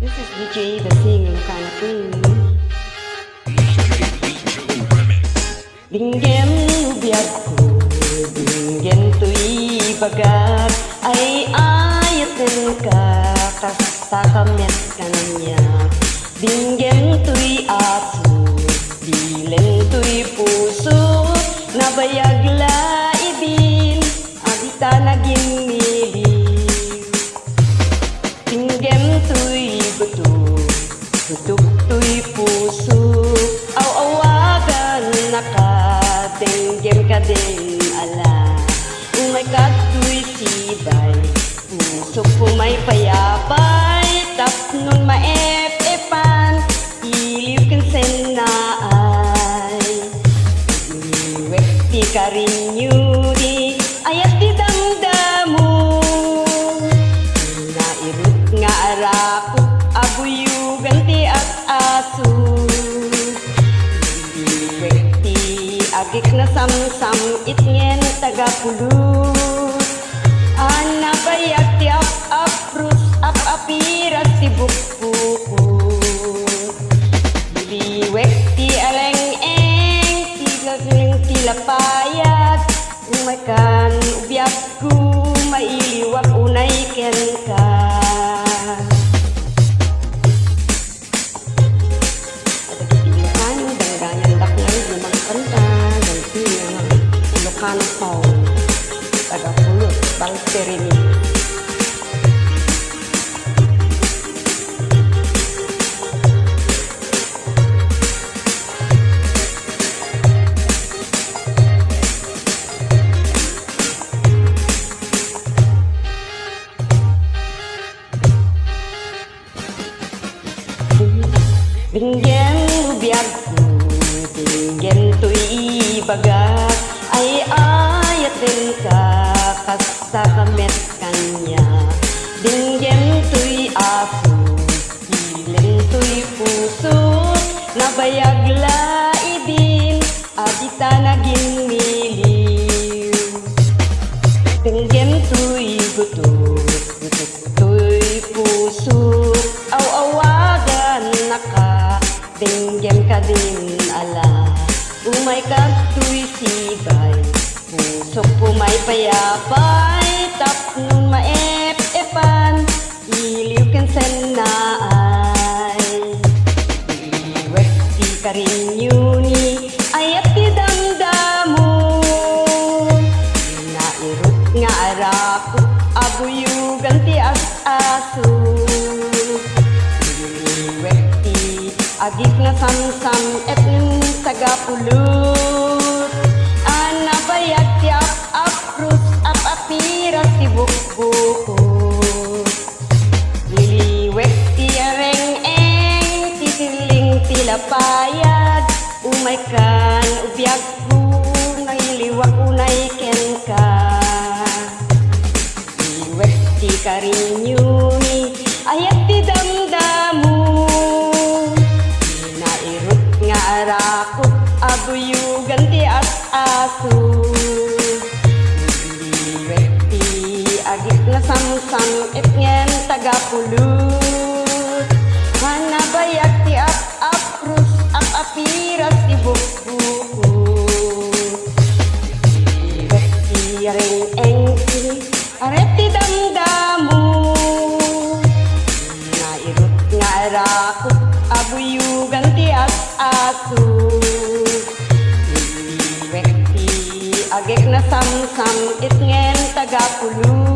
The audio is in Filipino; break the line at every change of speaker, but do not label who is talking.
This is DJ The Singing Kind of Queen. Dinggen ubiag ko, dinggen to'y bagat, ay ayatin ka, kasakamet ka na niya. Dinggen to'y aso, dilen to'y puso, nabayag laibin, abita naging miliw. Dinggen to'y buto, butok to'y puso, aw-awagan na ka, denggem ka din ala. Umay kato'y sibay, pusok po may payapay, tapnon maep-epan, iliw kansen na ay. Iwek ti karinyuri, ayat ti damdamu, nairut nga arako, abuyugan ti at aso. Agik na samsam itngen tagapulot, anabayag ti ap-aprus ap-apiras ti bukbukot. Biliwek ti aleng-eng ti lapayag, umaykan ubyak ko mailiwak unay ken ka. Ilocano song, Tagapulot, Bangsterini. Dinggen ubiag ko, dinggen to'y bagat, ay ayatin ka, kasakamet kanya. Dinggen to'y aso, dilen to'y puso, nabayag laibin, abita naging miliw. Dinggen to'y buto, butok to'y puso, aw-awagan na ka, denggem ka din ala. Umay kato'y sibay, pusok po may payapay, tapnon maep-epan, iliw kansen na ay. Iwek ti karinyuni, ayat ti damdamu, nairut nga arako, abuyugan ti as-aso. Iwek ti agik na samsam etnin tagapulot, anabayag ti ap-aprus ap-apiras ti bukbukot. Liliwek ti areng-eng ti siling ti lapayag, umaykan ubyak ko nailiwak unay ken ka. Liwek ti karinyuni, ayat ti damdamu, nairut nga arako, abuyugan ti as-aso. Liwek ti agik na samsam etngen tagapulot, hanabayag ti ap-aprus ap-apiras ti bukbukot. Liwek ti areng-eng aret ti damdamu, nairut nga arako, abuyugan ti as-aso. Liwek ti agik na samsam itngen tagapulot,